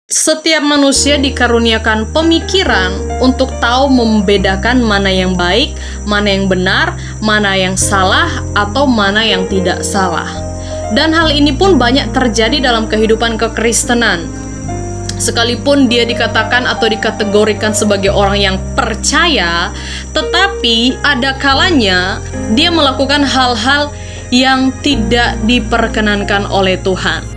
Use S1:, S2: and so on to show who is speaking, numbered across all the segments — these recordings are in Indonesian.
S1: Setiap manusia dikaruniakan pemikiran untuk tahu membedakan mana yang baik, mana yang benar, mana yang salah, atau mana yang tidak salah. Dan hal ini pun banyak terjadi dalam kehidupan kekristenan. Sekalipun dia dikatakan atau dikategorikan sebagai orang yang percaya, tetapi ada kalanya dia melakukan hal-hal yang tidak diperkenankan oleh Tuhan.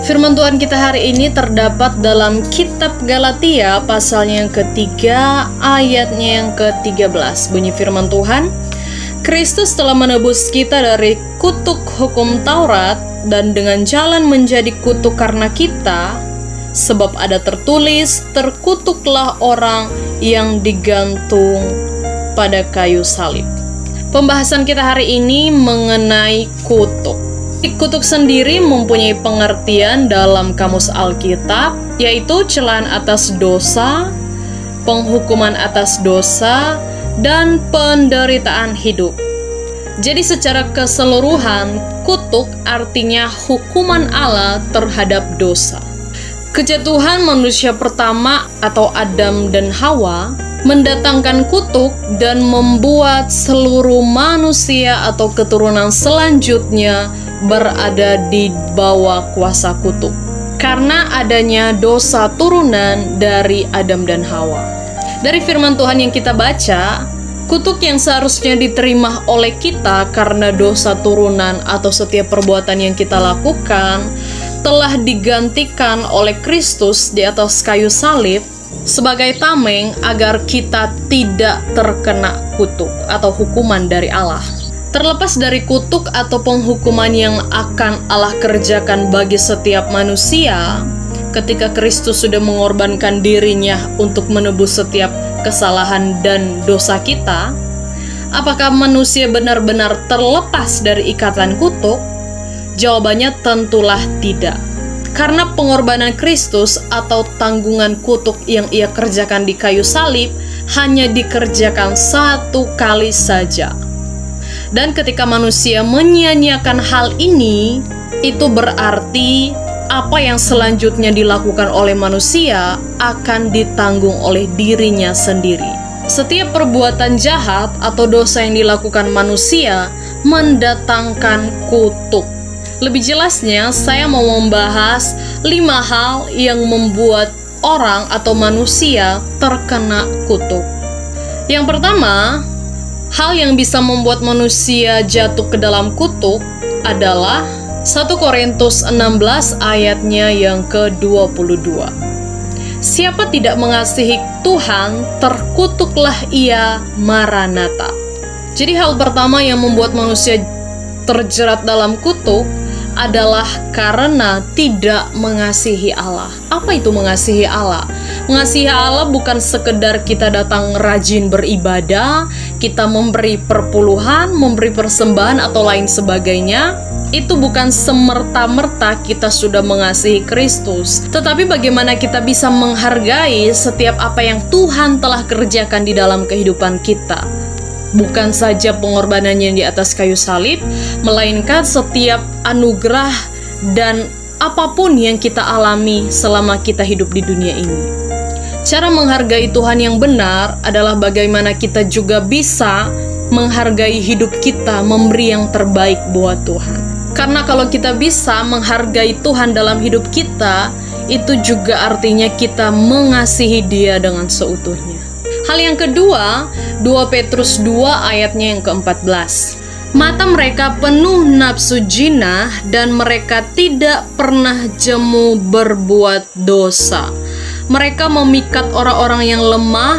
S1: Firman Tuhan kita hari ini terdapat dalam kitab Galatia pasalnya yang ketiga ayatnya yang ke-13. Bunyi firman Tuhan, Kristus telah menebus kita dari kutuk hukum Taurat dan dengan jalan menjadi kutuk karena kita, sebab ada tertulis, terkutuklah orang yang digantung pada kayu salib. Pembahasan kita hari ini mengenai kutuk. Kutuk sendiri mempunyai pengertian dalam kamus Alkitab, yaitu celaan atas dosa, penghukuman atas dosa, dan penderitaan hidup. Jadi secara keseluruhan, kutuk artinya hukuman Allah terhadap dosa. Kejatuhan manusia pertama atau Adam dan Hawa mendatangkan kutuk dan membuat seluruh manusia atau keturunan selanjutnya berada di bawah kuasa kutuk karena adanya dosa turunan dari Adam dan Hawa. Dari firman Tuhan yang kita baca, kutuk yang seharusnya diterima oleh kita karena dosa turunan atau setiap perbuatan yang kita lakukan telah digantikan oleh Kristus di atas kayu salib sebagai tameng agar kita tidak terkena kutuk atau hukuman dari Allah. Terlepas dari kutuk atau penghukuman yang akan Allah kerjakan bagi setiap manusia, ketika Kristus sudah mengorbankan dirinya untuk menebus setiap kesalahan dan dosa kita, apakah manusia benar-benar terlepas dari ikatan kutuk? Jawabannya tentulah tidak. Karena pengorbanan Kristus atau tanggungan kutuk yang ia kerjakan di kayu salib hanya dikerjakan satu kali saja. Dan ketika manusia menyia-nyiakan hal ini, itu berarti apa yang selanjutnya dilakukan oleh manusia akan ditanggung oleh dirinya sendiri. Setiap perbuatan jahat atau dosa yang dilakukan manusia mendatangkan kutuk. Lebih jelasnya, saya mau membahas 5 hal yang membuat orang atau manusia terkena kutuk. Yang pertama, hal yang bisa membuat manusia jatuh ke dalam kutuk adalah 1 Korintus 16 ayatnya yang ke-22. Siapa tidak mengasihi Tuhan, terkutuklah ia, Maranatha. Jadi hal pertama yang membuat manusia terjerat dalam kutuk adalah karena tidak mengasihi Allah. Apa itu mengasihi Allah? Mengasihi Allah bukan sekedar kita datang rajin beribadah, kita memberi perpuluhan, memberi persembahan atau lain sebagainya. Itu bukan semerta-merta kita sudah mengasihi Kristus, tetapi bagaimana kita bisa menghargai setiap apa yang Tuhan telah kerjakan di dalam kehidupan kita. Bukan saja pengorbanannya di atas kayu salib, melainkan setiap anugerah dan apapun yang kita alami selama kita hidup di dunia ini. Cara menghargai Tuhan yang benar adalah bagaimana kita juga bisa menghargai hidup kita, memberi yang terbaik buat Tuhan. Karena kalau kita bisa menghargai Tuhan dalam hidup kita, itu juga artinya kita mengasihi Dia dengan seutuhnya. Hal yang kedua, 2 Petrus 2 ayatnya yang ke-14. Mata mereka penuh nafsu jinah dan mereka tidak pernah jemu berbuat dosa. Mereka memikat orang-orang yang lemah,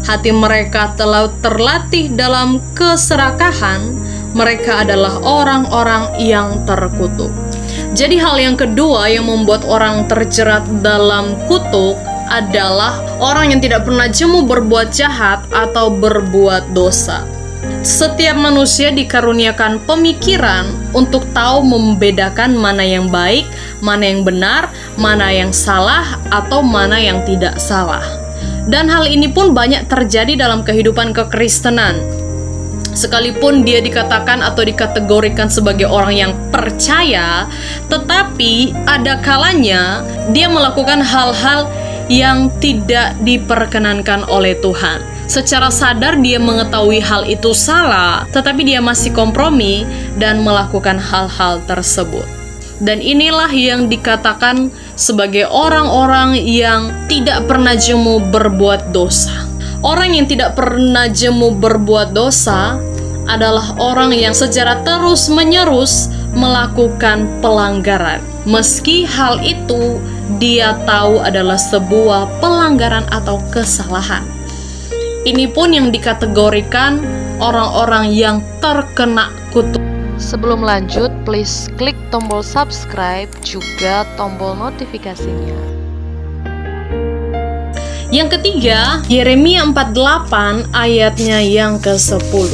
S1: hati mereka telah terlatih dalam keserakahan, mereka adalah orang-orang yang terkutuk. Jadi hal yang kedua yang membuat orang terjerat dalam kutuk adalah orang yang tidak pernah jemu berbuat jahat atau berbuat dosa. Setiap manusia dikaruniakan pemikiran untuk tahu membedakan mana yang baik, mana yang benar, mana yang salah, atau mana yang tidak salah. Dan hal ini pun banyak terjadi dalam kehidupan kekristenan. Sekalipun dia dikatakan atau dikategorikan sebagai orang yang percaya, tetapi ada kalanya dia melakukan hal-hal yang tidak diperkenankan oleh Tuhan. Secara sadar dia mengetahui hal itu salah, tetapi dia masih kompromi dan melakukan hal-hal tersebut. Dan inilah yang dikatakan sebagai orang-orang yang tidak pernah jemu berbuat dosa. Orang yang tidak pernah jemu berbuat dosa adalah orang yang secara terus-menerus melakukan pelanggaran. Meski hal itu dia tahu adalah sebuah pelanggaran atau kesalahan. Ini pun yang dikategorikan orang-orang yang terkena kutuk.
S2: Sebelum lanjut, please klik tombol subscribe juga tombol notifikasinya.
S1: Yang ketiga, Yeremia 48 ayatnya yang ke-10.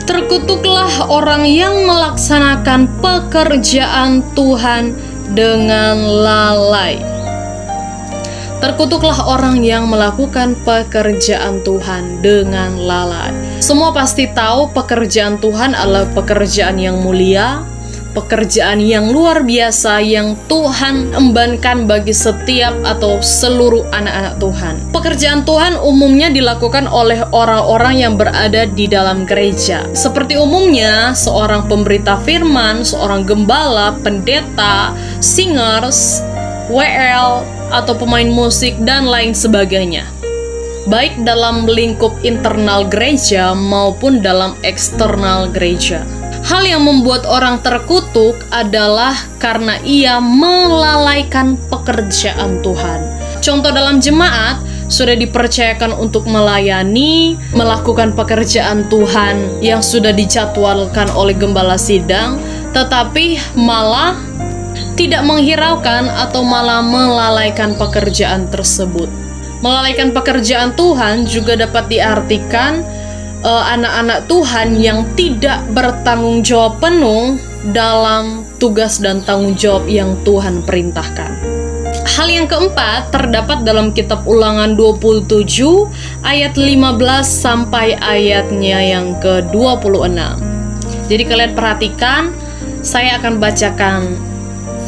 S1: Terkutuklah orang yang melaksanakan pekerjaan Tuhan dengan lalai. Terkutuklah orang yang melakukan pekerjaan Tuhan dengan lalai. Semua pasti tahu pekerjaan Tuhan adalah pekerjaan yang mulia, pekerjaan yang luar biasa yang Tuhan embankan bagi setiap atau seluruh anak-anak Tuhan. Pekerjaan Tuhan umumnya dilakukan oleh orang-orang yang berada di dalam gereja. Seperti umumnya seorang pemberita firman, seorang gembala, pendeta, singers, WL, atau pemain musik, dan lain sebagainya. Baik dalam lingkup internal gereja maupun dalam eksternal gereja. Hal yang membuat orang terkutuk adalah karena ia melalaikan pekerjaan Tuhan. Contoh dalam jemaat, sudah dipercayakan untuk melayani, melakukan pekerjaan Tuhan yang sudah dijadwalkan oleh gembala sidang, tetapi malah tidak menghiraukan atau malah melalaikan pekerjaan tersebut. Melalaikan pekerjaan Tuhan juga dapat diartikan anak-anak Tuhan yang tidak bertanggung jawab penuh dalam tugas dan tanggung jawab yang Tuhan perintahkan. Hal yang keempat terdapat dalam kitab Ulangan 27 ayat 15 sampai ayatnya yang ke-26. Jadi kalian perhatikan, saya akan bacakan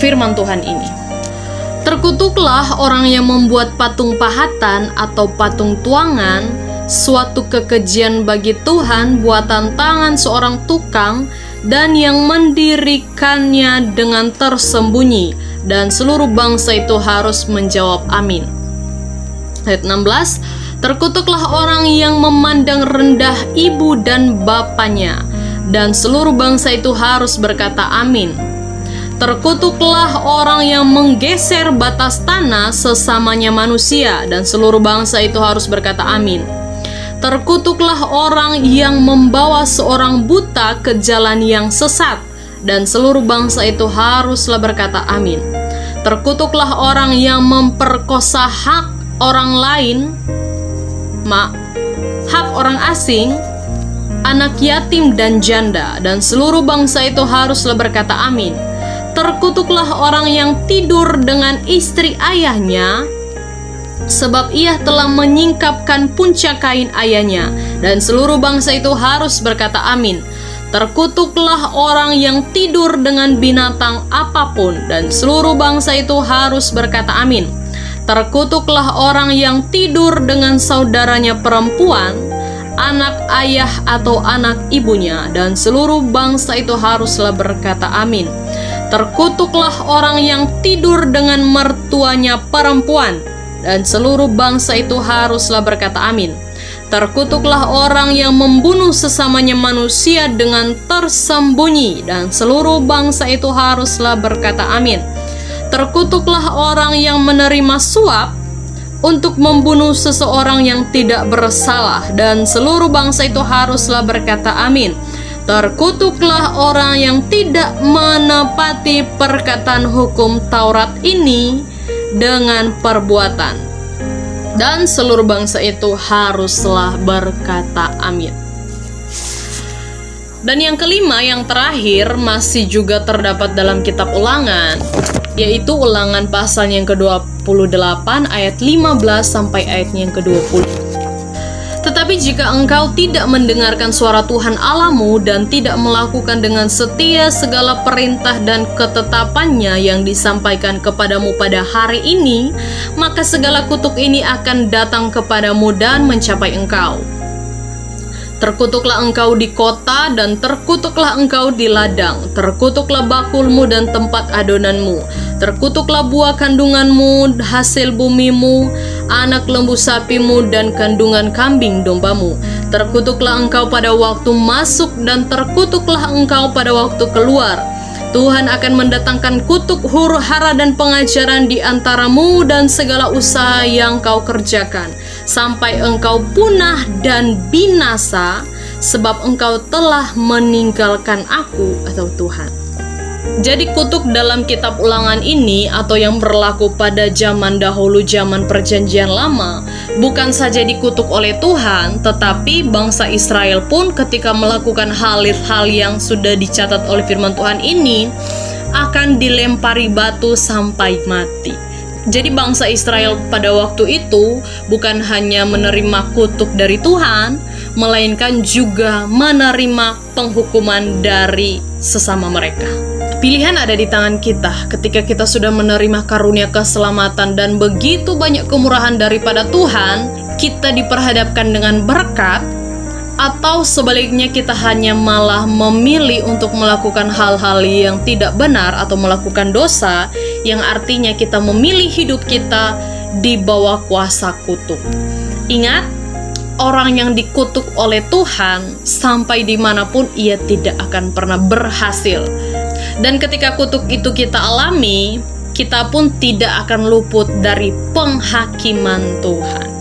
S1: firman Tuhan ini. Terkutuklah orang yang membuat patung pahatan atau patung tuangan, suatu kekejian bagi Tuhan, buatan tangan seorang tukang, dan yang mendirikannya dengan tersembunyi, dan seluruh bangsa itu harus menjawab amin. Ayat 16, terkutuklah orang yang memandang rendah ibu dan bapaknya, dan seluruh bangsa itu harus berkata amin. Terkutuklah orang yang menggeser batas tanah sesamanya manusia, dan seluruh bangsa itu harus berkata amin. Terkutuklah orang yang membawa seorang buta ke jalan yang sesat, dan seluruh bangsa itu haruslah berkata amin. Terkutuklah orang yang memperkosa hak orang lain, hak orang asing, anak yatim dan janda, dan seluruh bangsa itu haruslah berkata amin. Terkutuklah orang yang tidur dengan istri ayahnya, sebab ia telah menyingkapkan puncak kain ayahnya, dan seluruh bangsa itu harus berkata amin. Terkutuklah orang yang tidur dengan binatang apapun, dan seluruh bangsa itu harus berkata amin. Terkutuklah orang yang tidur dengan saudaranya perempuan, anak ayah atau anak ibunya, dan seluruh bangsa itu haruslah berkata amin. Terkutuklah orang yang tidur dengan mertuanya perempuan, dan seluruh bangsa itu haruslah berkata amin. Terkutuklah orang yang membunuh sesamanya manusia dengan tersembunyi, dan seluruh bangsa itu haruslah berkata amin. Terkutuklah orang yang menerima suap untuk membunuh seseorang yang tidak bersalah, dan seluruh bangsa itu haruslah berkata amin. Terkutuklah orang yang tidak menepati perkataan hukum Taurat ini dengan perbuatan, dan seluruh bangsa itu haruslah berkata amin. Dan yang kelima, yang terakhir, masih juga terdapat dalam kitab Ulangan, yaitu Ulangan pasal yang ke-28 ayat 15 sampai ayatnya yang ke-20. Tetapi jika engkau tidak mendengarkan suara Tuhan Allahmu dan tidak melakukan dengan setia segala perintah dan ketetapannya yang disampaikan kepadamu pada hari ini, maka segala kutuk ini akan datang kepadamu dan mencapai engkau. Terkutuklah engkau di kota dan terkutuklah engkau di ladang, terkutuklah bakulmu dan tempat adonanmu, terkutuklah buah kandunganmu, hasil bumimu, anak lembu sapimu dan kandungan kambing dombamu. Terkutuklah engkau pada waktu masuk dan terkutuklah engkau pada waktu keluar. Tuhan akan mendatangkan kutuk, huru hara dan pengajaran di antaramu dan segala usaha yang kau kerjakan, sampai engkau punah dan binasa, sebab engkau telah meninggalkan aku atau Tuhan. Jadi kutuk dalam kitab Ulangan ini atau yang berlaku pada zaman dahulu, zaman perjanjian lama, bukan saja dikutuk oleh Tuhan, tetapi bangsa Israel pun ketika melakukan hal-hal yang sudah dicatat oleh firman Tuhan ini akan dilempari batu sampai mati. Jadi bangsa Israel pada waktu itu bukan hanya menerima kutuk dari Tuhan, melainkan juga menerima penghukuman dari sesama mereka. Pilihan ada di tangan kita ketika kita sudah menerima karunia keselamatan dan begitu banyak kemurahan daripada Tuhan, kita diperhadapkan dengan berkat, atau sebaliknya kita hanya malah memilih untuk melakukan hal-hal yang tidak benar atau melakukan dosa, yang artinya kita memilih hidup kita di bawah kuasa kutuk. Ingat, orang yang dikutuk oleh Tuhan sampai dimanapun ia tidak akan pernah berhasil. Dan ketika kutuk itu kita alami, kita pun tidak akan luput dari penghakiman Tuhan.